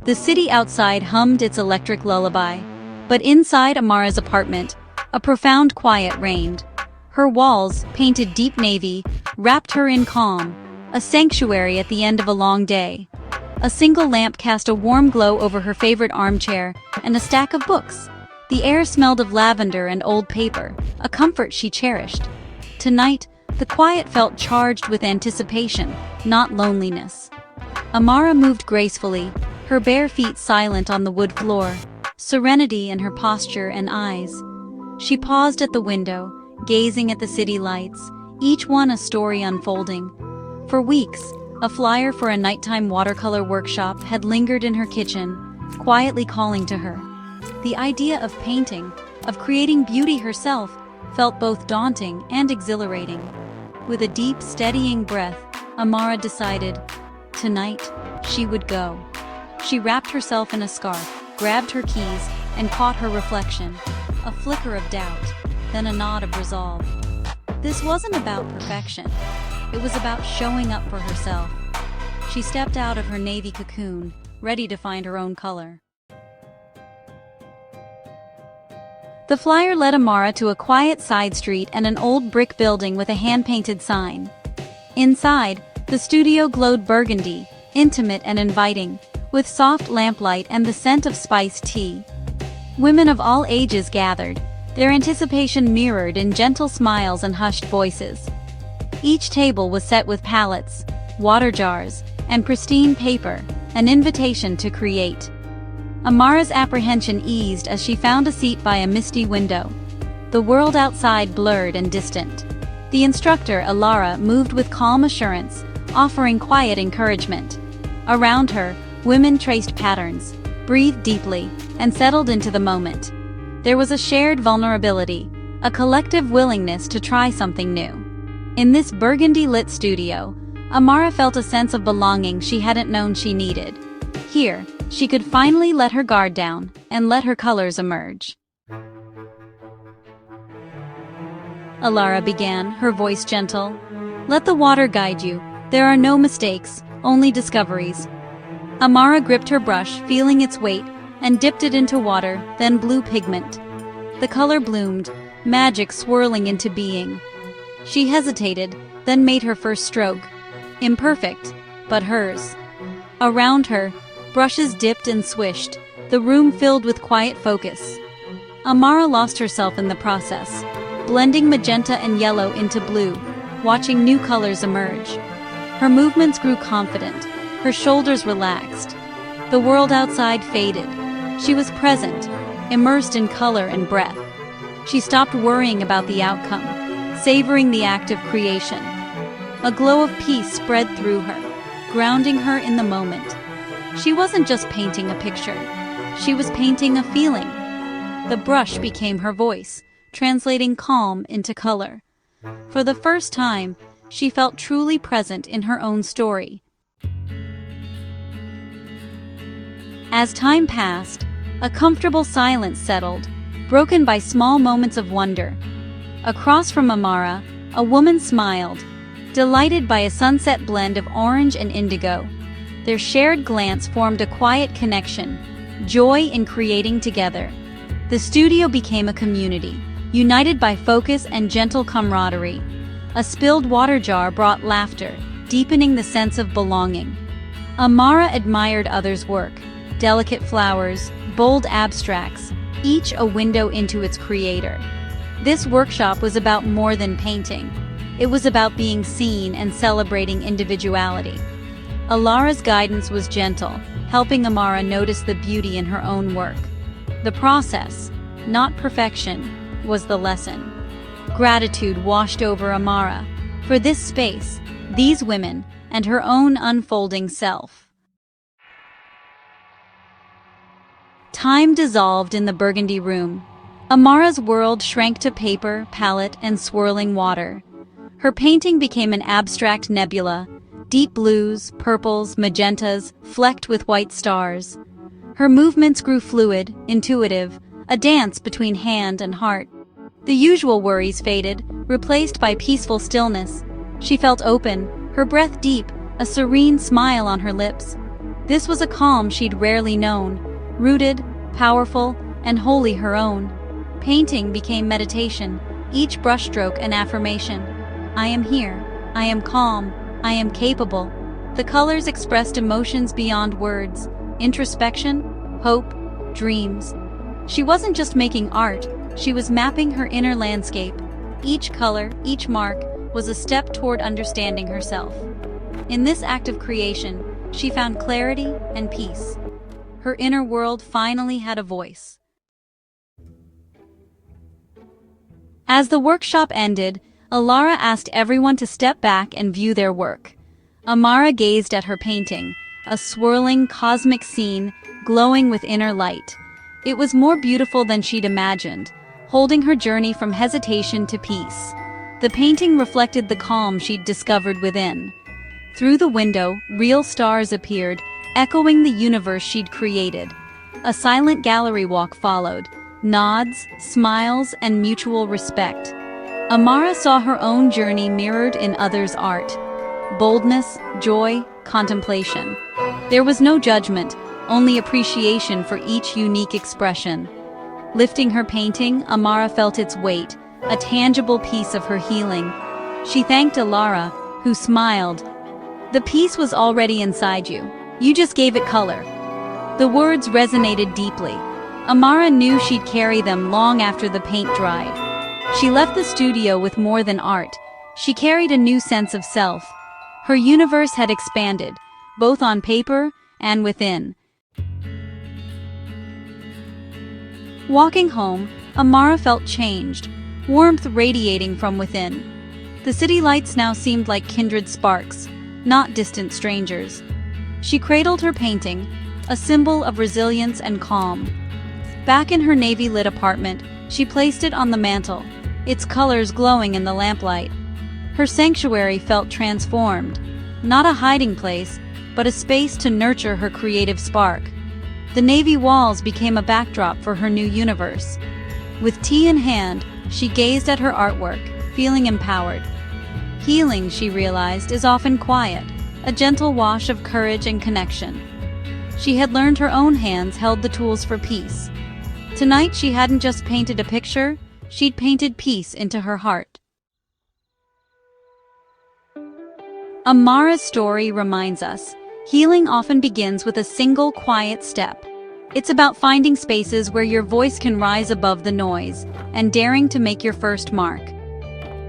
The city outside hummed its electric lullaby, but inside Amara's apartment, a profound quiet reigned. Her walls, painted deep navy, wrapped her in calm, a sanctuary at the end of a long day. A single lamp cast a warm glow over her favorite armchair and a stack of books. The air smelled of lavender and old paper, a comfort she cherished. Tonight, the quiet felt charged with anticipation, not loneliness. Amara moved gracefully, her bare feet silent on the wood floor, serenity in her posture and eyes. She paused at the window, gazing at the city lights, each one a story unfolding. For weeks, a flyer for a nighttime watercolor workshop had lingered in her kitchen, quietly calling to her. The idea of painting, of creating beauty herself, felt both daunting and exhilarating. With a deep, steadying breath, Amara decided, tonight, she would go. She wrapped herself in a scarf, grabbed her keys, and caught her reflection. A flicker of doubt, then a nod of resolve. This wasn't about perfection. It was about showing up for herself. She stepped out of her navy cocoon, ready to find her own color. The flyer led Amara to a quiet side street and an old brick building with a hand-painted sign. Inside, the studio glowed burgundy, intimate and inviting, with soft lamplight and the scent of spiced tea. Women of all ages gathered, their anticipation mirrored in gentle smiles and hushed voices. Each table was set with palettes, water jars, and pristine paper, an invitation to create. Amara's apprehension eased as she found a seat by a misty window. The world outside blurred and distant. The instructor, Alara, moved with calm assurance, offering quiet encouragement. Around her, women traced patterns, breathed deeply, and settled into the moment. There was a shared vulnerability, a collective willingness to try something new. In this burgundy-lit studio, Amara felt a sense of belonging she hadn't known she needed. Here, she could finally let her guard down and let her colors emerge. Alara began, her voice gentle. Let the water guide you. There are no mistakes, only discoveries. Amara gripped her brush, feeling its weight, and dipped it into water, then blue pigment. The color bloomed, magic swirling into being. She hesitated, then made her first stroke. Imperfect, but hers. Around her, brushes dipped and swished, the room filled with quiet focus. Amara lost herself in the process, blending magenta and yellow into blue, watching new colors emerge. Her movements grew confident, her shoulders relaxed. The world outside faded. She was present, immersed in color and breath. She stopped worrying about the outcome, savoring the act of creation. A glow of peace spread through her, grounding her in the moment. She wasn't just painting a picture. She was painting a feeling. The brush became her voice, translating calm into color. For the first time, she felt truly present in her own story. As time passed, a comfortable silence settled, broken by small moments of wonder. Across from Amara, a woman smiled, delighted by a sunset blend of orange and indigo. Their shared glance formed a quiet connection, joy in creating together. The studio became a community, united by focus and gentle camaraderie. A spilled water jar brought laughter, deepening the sense of belonging. Amara admired others' work, delicate flowers, bold abstracts, each a window into its creator. This workshop was about more than painting. It was about being seen and celebrating individuality. Alara's guidance was gentle, helping Amara notice the beauty in her own work. The process, not perfection, was the lesson. Gratitude washed over Amara for this space, these women, and her own unfolding self. Time dissolved in the burgundy room. Amara's world shrank to paper, palette, and swirling water. Her painting became an abstract nebula, deep blues, purples, magentas, flecked with white stars. Her movements grew fluid, intuitive, a dance between hand and heart. The usual worries faded, replaced by peaceful stillness. She felt open, her breath deep, a serene smile on her lips. This was a calm she'd rarely known, rooted, powerful, and wholly her own. Painting became meditation, each brushstroke an affirmation. I am here, I am calm, I am capable. The colors expressed emotions beyond words, introspection, hope, dreams. She wasn't just making art, she was mapping her inner landscape. Each color, each mark, was a step toward understanding herself. In this act of creation, she found clarity and peace. Her inner world finally had a voice. As the workshop ended, Alara asked everyone to step back and view their work. Amara gazed at her painting, a swirling, cosmic scene glowing with inner light. It was more beautiful than she'd imagined, holding her journey from hesitation to peace. The painting reflected the calm she'd discovered within. Through the window, real stars appeared, echoing the universe she'd created. A silent gallery walk followed, nods, smiles, and mutual respect. Amara saw her own journey mirrored in others' art. Boldness, joy, contemplation. There was no judgment, only appreciation for each unique expression. Lifting her painting, Amara felt its weight, a tangible piece of her healing. She thanked Alara, who smiled. The piece was already inside you. You just gave it color. The words resonated deeply. Amara knew she'd carry them long after the paint dried. She left the studio with more than art. She carried a new sense of self. Her universe had expanded, both on paper and within. Walking home, Amara felt changed, warmth radiating from within. The city lights now seemed like kindred sparks, not distant strangers. She cradled her painting, a symbol of resilience and calm. Back in her navy-lit apartment, she placed it on the mantel, its colors glowing in the lamplight. Her sanctuary felt transformed, not a hiding place, but a space to nurture her creative spark. The navy walls became a backdrop for her new universe. With tea in hand, she gazed at her artwork, feeling empowered. Healing, she realized, is often quiet, a gentle wash of courage and connection. She had learned her own hands held the tools for peace. Tonight she hadn't just painted a picture, she'd painted peace into her heart. Amara's story reminds us, healing often begins with a single quiet step. It's about finding spaces where your voice can rise above the noise and daring to make your first mark.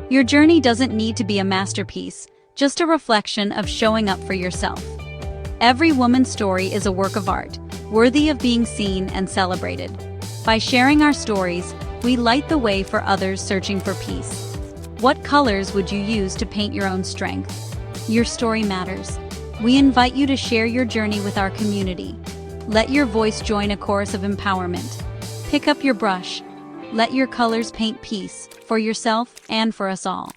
Your journey doesn't need to be a masterpiece, just a reflection of showing up for yourself. Every woman's story is a work of art, worthy of being seen and celebrated. By sharing our stories, we light the way for others searching for peace. What colors would you use to paint your own strength? Your story matters. We invite you to share your journey with our community. Let your voice join a chorus of empowerment. Pick up your brush. Let your colors paint peace, for yourself and for us all.